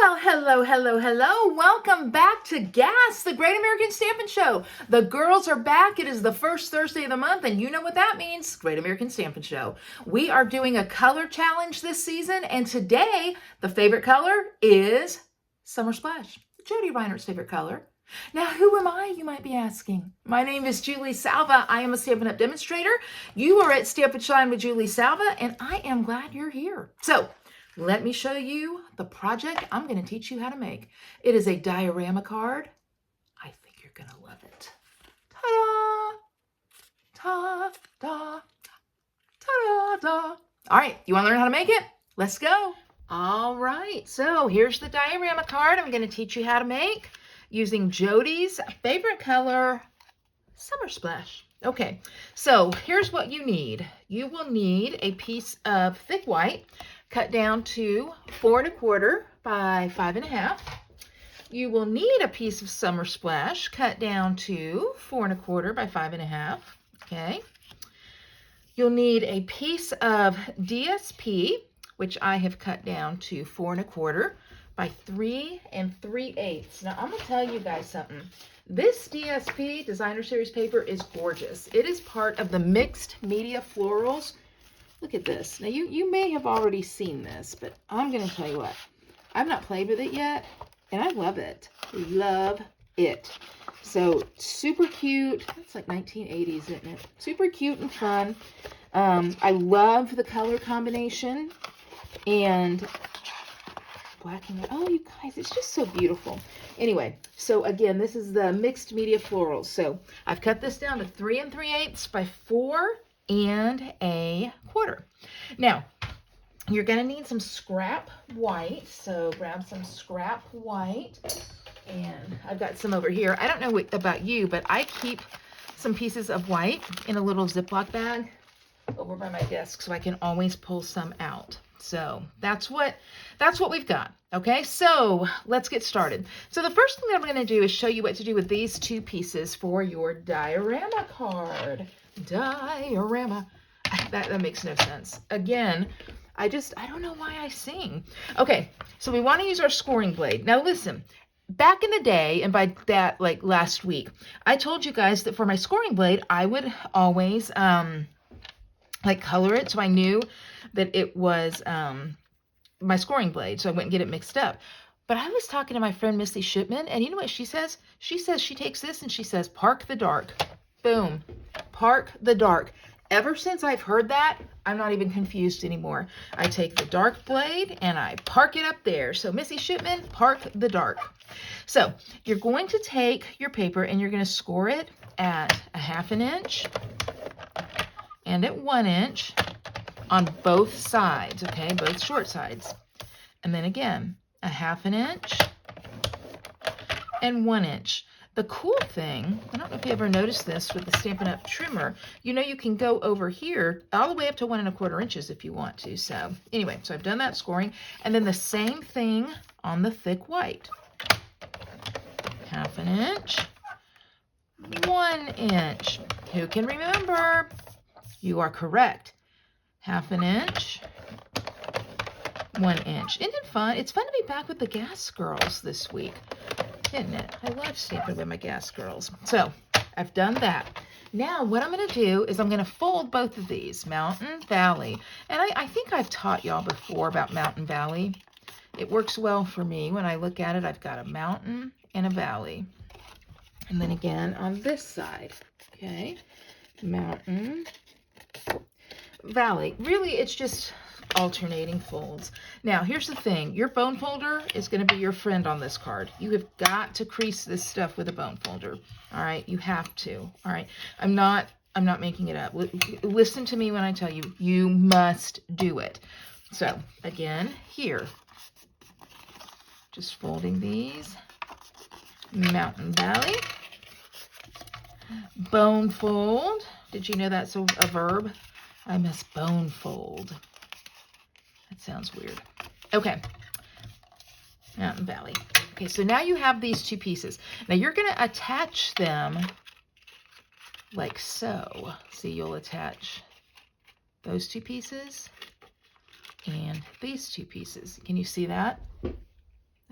Well, hello, hello, hello. Welcome back to GAS, the Great American Stampin' Show. The girls are back. It is the first Thursday of the month, and you know what that means, Great American Stampin' Show. We are doing a color challenge this season, and today, the favorite color is Summer Splash, Jodi Reinert's favorite color. Now, who am I, you might be asking? My name is Julie Salva. I am a Stampin' Up! Demonstrator. You are at Stamp and Shine with Julie Salva, and I am glad you're here. So, let me show you the project I'm going to teach you how to make. It is a diorama card. I think you're going to love it. Ta-da! Ta-da! Ta-da-da! All right, you want to learn how to make it? Let's go. All right, so here's the diorama card I'm going to teach you how to make using Jodi's favorite color, Summer Splash. Okay, so here's what you need. You will need a piece of thick white cut down to 4 1/4 by 5 1/2. You will need a piece of Summer Splash cut down to 4 1/4 by 5 1/2. Okay. You'll need a piece of DSP, which I have cut down to 4 1/4 by 3 3/8. Now I'm gonna tell you guys something. This DSP Designer Series paper is gorgeous. It is part of the Mixed Media Florals. Look at this. Now, you may have already seen this, but I'm going to tell you what. I've not played with it yet, and I love it. Love it. So, super cute. It's like 1980s, isn't it? Super cute and fun. I love the color combination. And black and white. Oh, you guys, it's just so beautiful. Anyway, so again, this is the Mixed Media Florals. So, I've cut this down to 3 3/8 by 4 1/4. Now, you're going to need some scrap white. So grab some scrap white. And I've got some over here. I don't know about you, but I keep some pieces of white in a little Ziploc bag over by my desk so I can always pull some out. So that's what we've got. Okay, so let's get started. So the first thing that I'm going to do is show you what to do with these two pieces for your diorama card. Diorama. That makes no sense. Again, I don't know why I sing. Okay, so we want to use our scoring blade. Now listen, back in the day, and by that, like last week, I told you guys that for my scoring blade, I would always like color it so I knew that it was my scoring blade, so I wouldn't get it mixed up. But I was talking to my friend Missy Shipman, and you know what she says? She says she takes this and she says, park the dark. Boom. Park the dark. Ever since I've heard that, I'm not even confused anymore. I take the dark blade and I park it up there. So Missy Shipman, park the dark. So you're going to take your paper and you're going to score it at 1/2 inch and at 1 inch on both sides, okay? Both short sides. And then again, 1/2 inch and 1 inch. The cool thing, I don't know if you ever noticed this with the Stampin' Up! Trimmer, you know you can go over here all the way up to 1 1/4 inches if you want to. So anyway, so I've done that scoring. And then the same thing on the thick white. 1/2 inch, 1 inch. Who can remember? You are correct. 1/2 inch, 1 inch. Isn't it fun? It's fun to be back with the GAS girls this week. Isn't it? I love stamping with my GAS girls. So I've done that. Now what I'm going to do is I'm going to fold both of these, Mountain Valley. And I think I've taught y'all before about Mountain Valley. It works well for me. When I look at it, I've got a mountain and a valley. And then again on this side, okay, mountain, valley. Really, it's just alternating folds. Now, here's the thing. Your bone folder is going to be your friend on this card. You have got to crease this stuff with a bone folder. All right? You have to. All right? I'm not making it up. Listen to me when I tell you, you must do it. So, again, here. Just folding these. Mountain Valley. Bone fold. Did you know that's a verb? I must bone fold. That sounds weird. Okay. Mountain Valley. Okay, so now you have these two pieces. Now you're going to attach them like so. See, you'll attach those two pieces and these two pieces. Can you see that?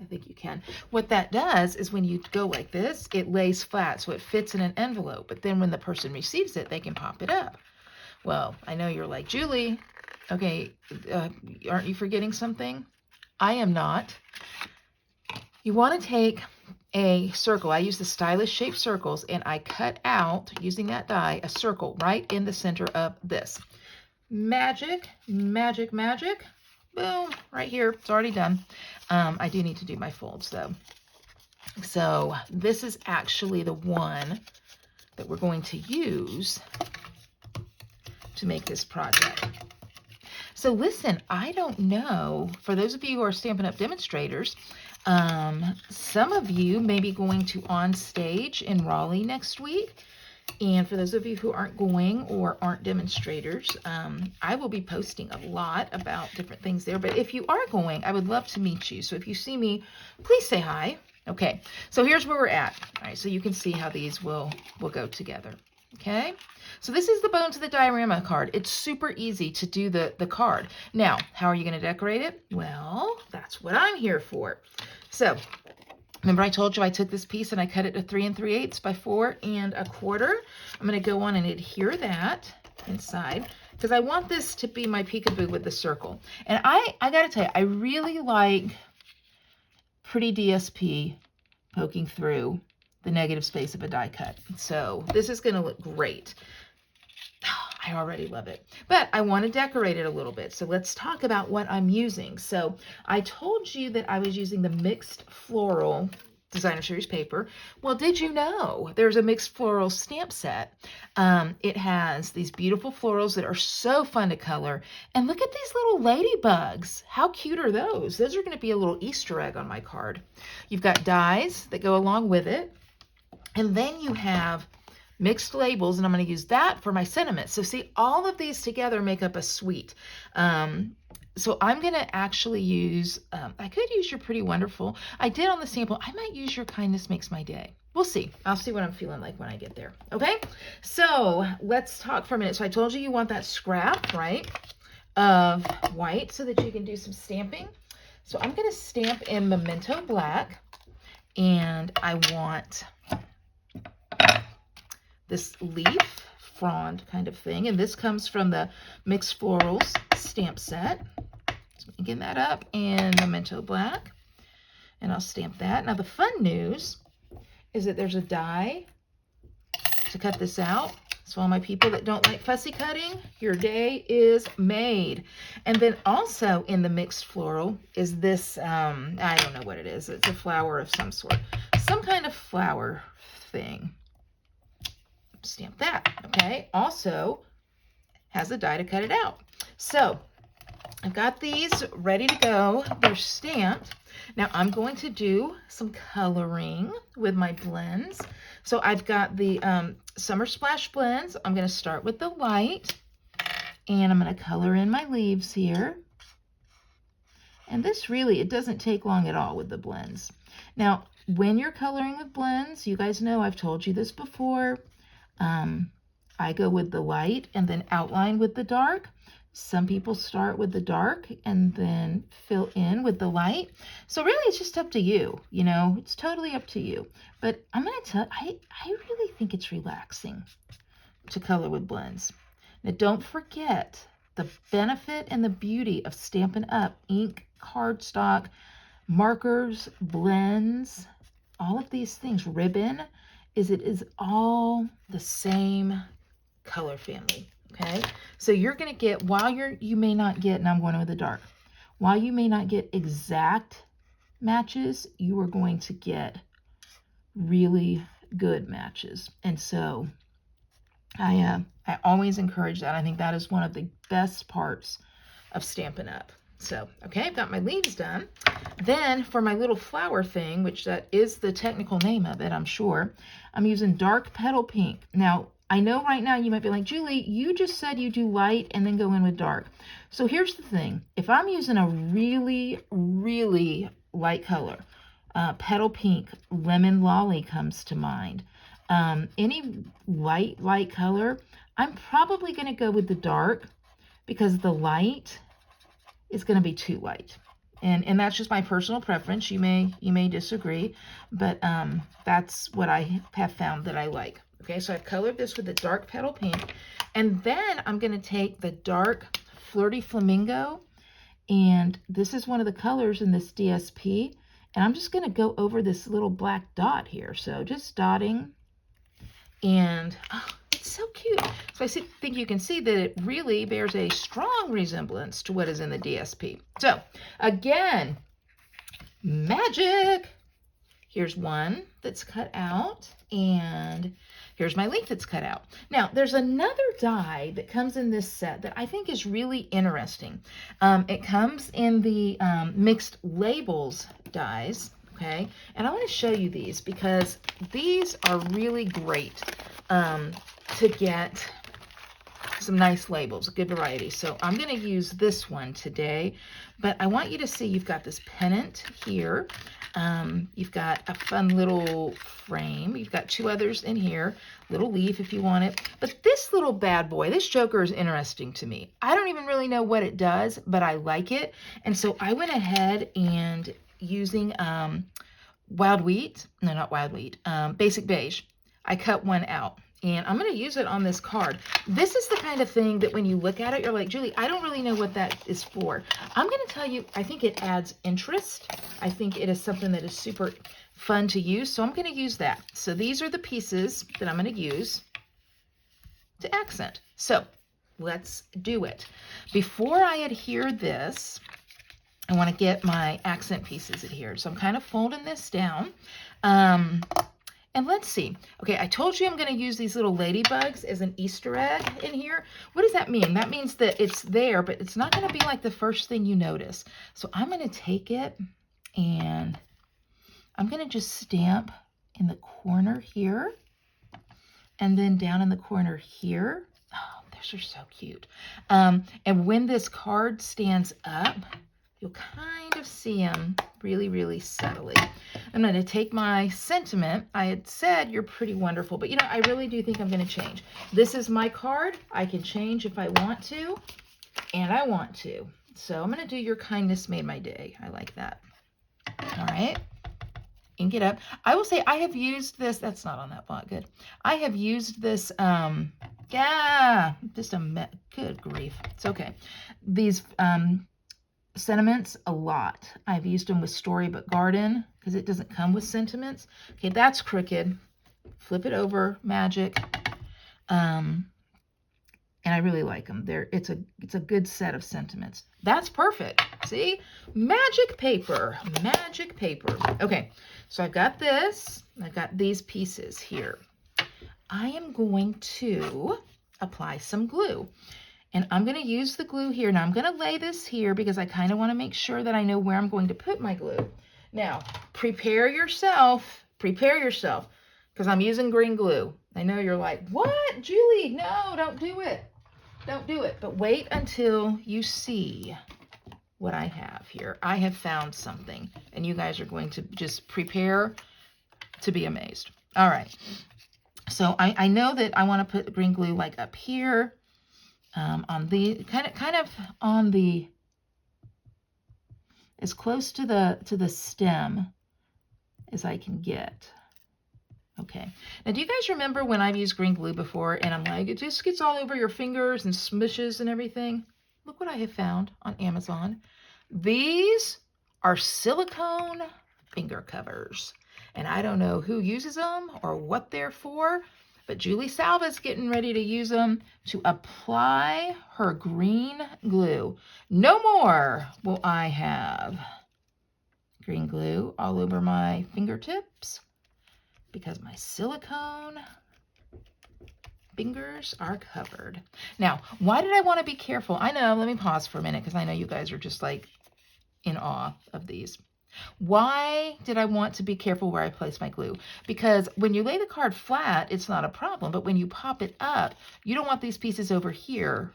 I think you can. What that does is when you go like this, it lays flat, so it fits in an envelope. But then when the person receives it, they can pop it up. Well, I know you're like, Julie, okay, aren't you forgetting something? I am not. You want to take a circle. I use the stylish shaped circles, and I cut out, using that die, a circle right in the center of this. Magic, magic, magic. Boom, right here. It's already done. I do need to do my folds, though. So this is actually the one that we're going to use to make this project. So listen, I don't know, for those of you who are Stampin' Up! Demonstrators, some of you may be going to On Stage in Raleigh next week. And for those of you who aren't going or aren't demonstrators, I will be posting a lot about different things there. But if you are going, I would love to meet you. So if you see me, please say hi. Okay, so here's where we're at. All right, so you can see how these will go together. Okay, so this is the bones of the diorama card. It's super easy to do the card. Now, how are you going to decorate it? Well, that's what I'm here for. So remember I told you I took this piece and I cut it to 3 3/8 by 4 1/4. I'm going to go on and adhere that inside because I want this to be my peekaboo with the circle. And I got to tell you, I really like pretty DSP poking through the negative space of a die cut. So this is going to look great. I already love it, but I want to decorate it a little bit. So let's talk about what I'm using. So I told you that I was using the mixed floral designer series paper. Well, did you know there's a mixed floral stamp set? It has these beautiful florals that are so fun to color. And look at these little ladybugs. How cute are those? Those are going to be a little Easter egg on my card. You've got dies that go along with it. And then you have mixed labels, and I'm going to use that for my sentiments. So see, all of these together make up a suite. So I'm going to actually use, I could use your Pretty Wonderful. I did on the sample. I might use your Kindness Makes My Day. We'll see. I'll see what I'm feeling like when I get there. Okay, so let's talk for a minute. So I told you want that scrap, right, of white so that you can do some stamping. So I'm going to stamp in Memento Black, and I want this leaf frond kind of thing, and this comes from the Mixed Florals stamp set. So again, that up in Memento Black, and I'll stamp that. Now the fun news is that there's a die to cut this out. So all my people that don't like fussy cutting, your day is made. And then also in the mixed floral is this, I don't know what it is. It's a flower of some sort, some kind of flower thing. Stamp that, okay? Also has a die to cut it out. So I've got these ready to go. They're stamped. Now I'm going to do some coloring with my blends. So I've got the Summer Splash blends. I'm going to start with the light, and I'm going to color in my leaves here. And this really, it doesn't take long at all with the blends. Now, when you're coloring with blends, you guys know I've told you this before, I go with the light and then outline with the dark. Some people start with the dark and then fill in with the light. So really it's just up to you, you know, it's totally up to you. But I'm going to tell you, I really think it's relaxing to color with blends. Now don't forget the benefit and the beauty of Stampin' Up! Ink, cardstock, markers, blends, all of these things, ribbon, is it is all the same color family, okay? So you're going to get, while you may not get, and I'm going with the dark, while you may not get exact matches, you are going to get really good matches. And so I always encourage that. I think that is one of the best parts of Stampin' Up! So, okay, I've got my leaves done. Then for my little flower thing, which that is the technical name of it, I'm sure, I'm using dark petal pink. Now, I know right now you might be like, Julie, you just said you do light and then go in with dark. So here's the thing. If I'm using a really, really light color, petal pink, lemon lolly comes to mind. Any light color, I'm probably going to go with the dark because the light is going to be too light. And that's just my personal preference. You may disagree, but that's what I have found that I like. Okay, so I've colored this with the dark petal pink, and then I'm going to take the dark Flirty Flamingo, and this is one of the colors in this DSP, and I'm just going to go over this little black dot here. So just dotting, and oh, it's so cute. So I think you can see that it really bears a strong resemblance to what is in the DSP. So again, magic. Here's one that's cut out, and here's my leaf that's cut out. Now, there's another die that comes in this set that I think is really interesting. It comes in the mixed labels dies, okay? And I want to show you these because these are really great to get some nice labels, a good variety. So I'm going to use this one today, but I want you to see you've got this pennant here. You've got a fun little frame. You've got two others in here, little leaf if you want it. But this little bad boy, this joker is interesting to me. I don't even really know what it does, but I like it. And so I went ahead and using wild wheat, no, not wild wheat, basic beige. I cut one out. And I'm going to use it on this card. This is the kind of thing that when you look at it, you're like, Julie, I don't really know what that is for. I'm going to tell you, I think it adds interest. I think it is something that is super fun to use. So I'm going to use that. So these are the pieces that I'm going to use to accent. So let's do it. Before I adhere this, I want to get my accent pieces adhered. So I'm kind of folding this down. And let's see. Okay, I told you I'm going to use these little ladybugs as an Easter egg in here. What does that mean? That means that it's there, but it's not going to be like the first thing you notice. So I'm going to take it and I'm going to just stamp in the corner here and then down in the corner here. Oh, those are so cute. And when this card stands up, you'll kind of see them really, really subtly. I'm going to take my sentiment. I had said you're pretty wonderful, but you know, I really do think I'm going to change. This is my card. I can change if I want to, and I want to. So I'm going to do your kindness made my day. I like that. All right. Ink it up. I will say I have used this. That's not on that font. Good. I have used this. Yeah, just good grief. It's okay. These sentiments a lot. I've used them with Storybook Garden because it doesn't come with sentiments. Okay, that's crooked. Flip it over, magic. And I really like them. It's a good set of sentiments. That's perfect. See? Magic paper. Magic paper. Okay, so I've got this. I've got these pieces here. I am going to apply some glue. And I'm going to use the glue here. Now I'm going to lay this here because I kind of want to make sure that I know where I'm going to put my glue. Now, prepare yourself, because I'm using green glue. I know you're like, what, Julie? No, don't do it. Don't do it. But wait until you see what I have here. I have found something, and you guys are going to just prepare to be amazed. All right. So I know that I want to put green glue like up here. On the kind of on the as close to the stem as I can get. Okay. Now, do you guys remember when I've used green glue before and I'm like, it just gets all over your fingers and smushes and everything? Look what I have found on Amazon. These are silicone finger covers, and I don't know who uses them or what they're for. But Julie Salva's getting ready to use them to apply her green glue. No more will I have green glue all over my fingertips because my silicone fingers are covered. Now, why did I want to be careful? I know, let me pause for a minute because I know you guys are just like in awe of these. Why did I want to be careful where I place my glue? Because when you lay the card flat, it's not a problem. But when you pop it up, you don't want these pieces over here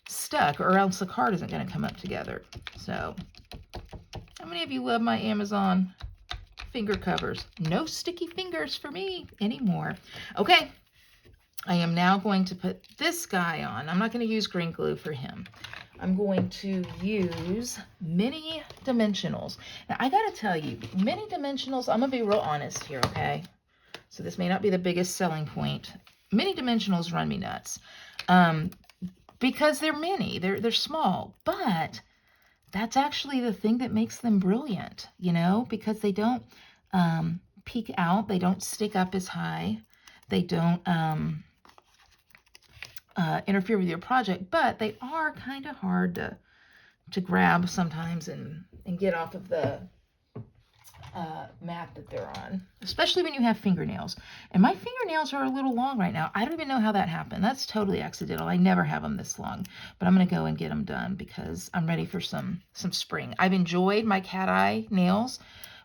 stuck, or else the card isn't going to come up together. So, how many of you love my Amazon finger covers? No sticky fingers for me anymore. Okay, I am now going to put this guy on. I'm not going to use green glue for him. I'm going to use mini dimensionals. Now, I got to tell you, mini dimensionals, I'm going to be real honest here, okay? So this may not be the biggest selling point. Mini dimensionals run me nuts because they're mini, they're small, but that's actually the thing that makes them brilliant, you know, because they don't peek out, they don't stick up as high, they don't interfere with your project, but they are kind of hard to grab sometimes and get off of the mat that they're on, especially when you have fingernails. And my fingernails are a little long right now. I don't even know how that happened. That's totally accidental. I never have them this long, but I'm going to go and get them done because I'm ready for some spring. I've enjoyed my cat eye nails,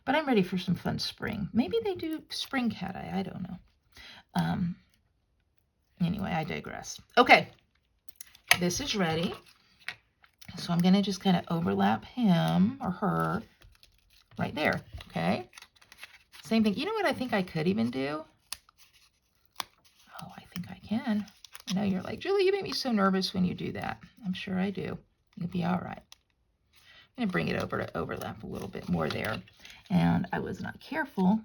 but I'm ready for some fun spring. Maybe they do spring cat eye. I don't know. Anyway, I digress. Okay, this is ready. So I'm going to just kind of overlap him or her right there, okay? Same thing. You know what I think I could even do? Oh, I think I can. I know you're like, Julie, you make me so nervous when you do that. I'm sure I do. You'll be all right. I'm going to bring it over to overlap a little bit more there. And I was not careful.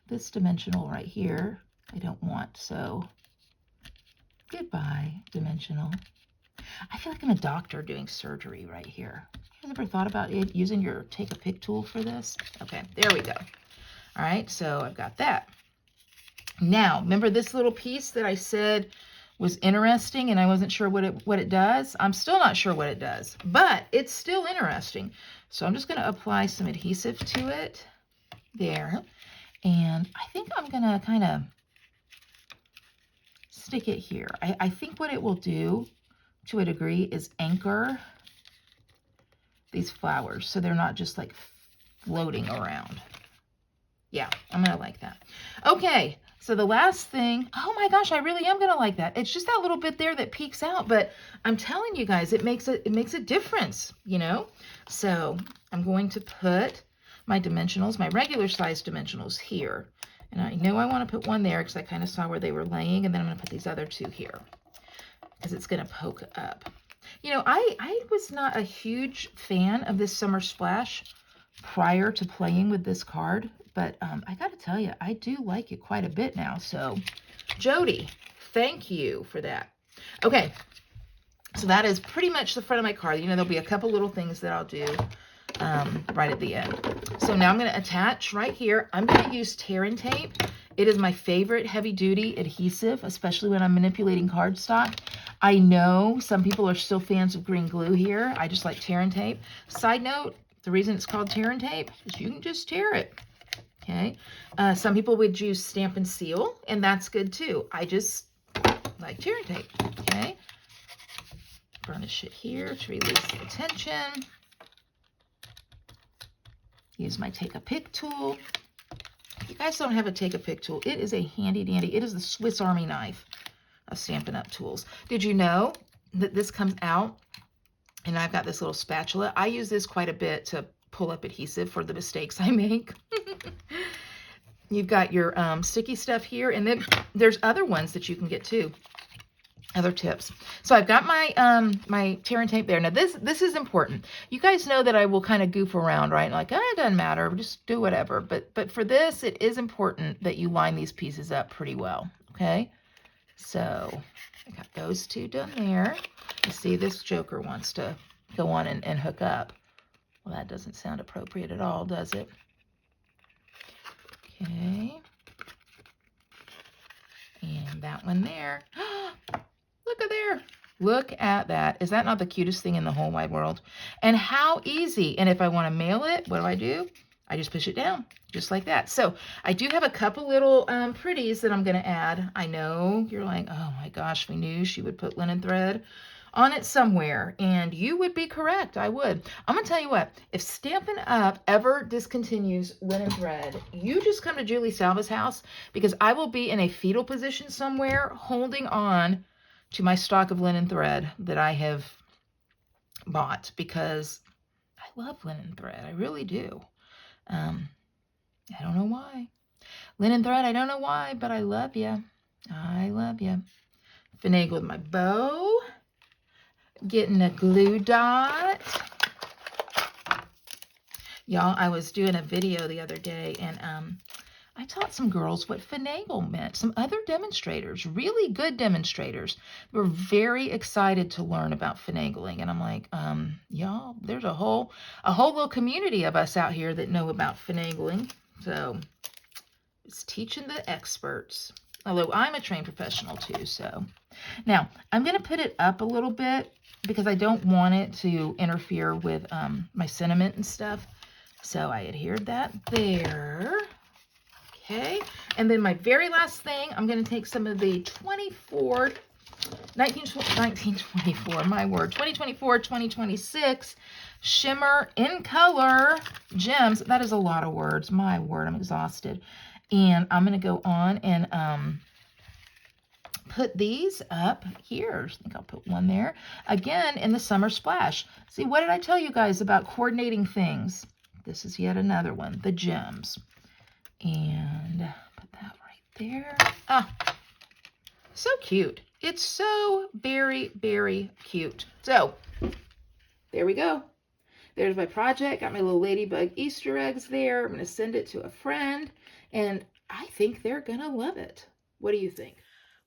This dimensional right here, I don't want, so goodbye, dimensional. I feel like I'm a doctor doing surgery right here. You guys ever thought about using your take a pick tool for this? Okay, there we go. All right, so I've got that. Now, remember this little piece that I said was interesting and I wasn't sure what it does? I'm still not sure what it does, but it's still interesting. So I'm just going to apply some adhesive to it there. And I think I'm going to kind of stick it here. I think what it will do to a degree is anchor these flowers so they're not just like floating around. Yeah, I'm gonna like that. Okay, so the last thing, oh my gosh, I really am gonna like that. It's just that little bit there that peeks out, but I'm telling you guys, it makes a difference, you know? So I'm going to put my dimensionals, my regular size dimensionals here. And I know I want to put one there because I kind of saw where they were laying, and then I'm going to put these other two here because it's going to poke up. You know, I was not a huge fan of this Summer Splash prior to playing with this card, but I got to tell you, I do like it quite a bit now. So, Jodi, thank you for that. Okay, so that is pretty much the front of my card. You know, there'll be a couple little things that I'll do right at the end. So now I'm going to attach right here. I'm going to use tear and tape. It is my favorite heavy-duty adhesive, especially when I'm manipulating cardstock. I know some people are still fans of green glue here. I just like tear and tape. Side note, the reason it's called tear and tape is you can just tear it. Okay. Some people would use Stampin' Seal, and that's good too. I just like tear and tape. Okay. Burnish it here to release the tension. Use my take a pick tool. If you guys don't have a take a pick tool, it is a handy dandy. It is the Swiss Army knife of Stampin' Up! Tools. Did you know that this comes out and I've got this little spatula? I use this quite a bit to pull up adhesive for the mistakes I make. You've got your sticky stuff here, and then there's other ones that you can get too. Other tips. So I've got my my tear and tape there. Now this is important. You guys know that I will kind of goof around, right? Like, it doesn't matter, just do whatever. But for this, it is important that you line these pieces up pretty well. Okay. So I got those two done there. You see, this joker wants to go on and hook up. Well, that doesn't sound appropriate at all, does it? Okay. And that one there. Look at there. Look at that. Is that not the cutest thing in the whole wide world? And how easy. And if I want to mail it, what do? I just push it down, just like that. So I do have a couple little pretties that I'm going to add. I know you're like, oh my gosh, we knew she would put linen thread on it somewhere. And you would be correct. I would. I'm going to tell you what, if Stampin' Up! Ever discontinues linen thread, you just come to Julie Salva's house, because I will be in a fetal position somewhere holding on to my stock of linen thread that I have bought, because I love linen thread. I really do. I don't know why. Linen thread, I don't know why, but I love you. I love you. Finagle with my bow. Getting a glue dot. Y'all, I was doing a video the other day, and I taught some girls what finagle meant. Some other demonstrators, really good demonstrators, were very excited to learn about finagling. And I'm like, y'all, there's a whole little community of us out here that know about finagling. So it's teaching the experts. Although I'm a trained professional too. So now I'm going to put it up a little bit because I don't want it to interfere with my sentiment and stuff. So I adhered that there. Okay, and then my very last thing, I'm going to take some of the 1924, my word, 2024, 2026 Shimmer in Color Gems. That is a lot of words. My word, I'm exhausted. And I'm going to go on and put these up here. I think I'll put one there. Again, in the Summer Splash. See, what did I tell you guys about coordinating things? This is yet another one, the gems. And put that right there. Ah, so cute. It's so very, very cute. So, there we go. There's my project. Got my little ladybug Easter eggs there. I'm going to send it to a friend, and I think they're going to love it. What do you think?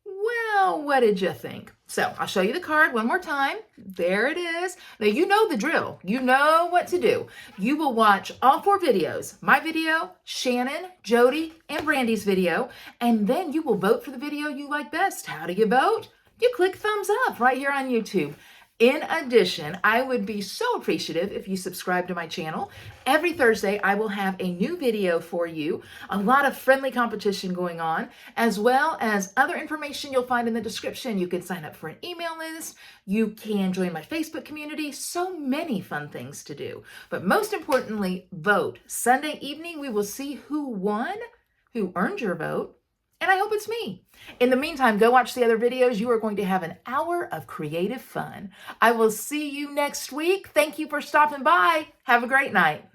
Well, what did you think? So I'll show you the card one more time. There it is. Now you know the drill. You know what to do. You will watch all 4 videos. My video, Shannon, Jodi, and Brandy's video. And then you will vote for the video you like best. How do you vote? You click thumbs up right here on YouTube. In addition, I would be so appreciative if you subscribe to my channel. Every Thursday, I will have a new video for you, a lot of friendly competition going on, as well as other information you'll find in the description. You can sign up for an email list. You can join my Facebook community. So many fun things to do. But most importantly, vote. Sunday evening, we will see who won, who earned your vote, and I hope it's me. In the meantime, go watch the other videos. You are going to have an hour of creative fun. I will see you next week. Thank you for stopping by. Have a great night.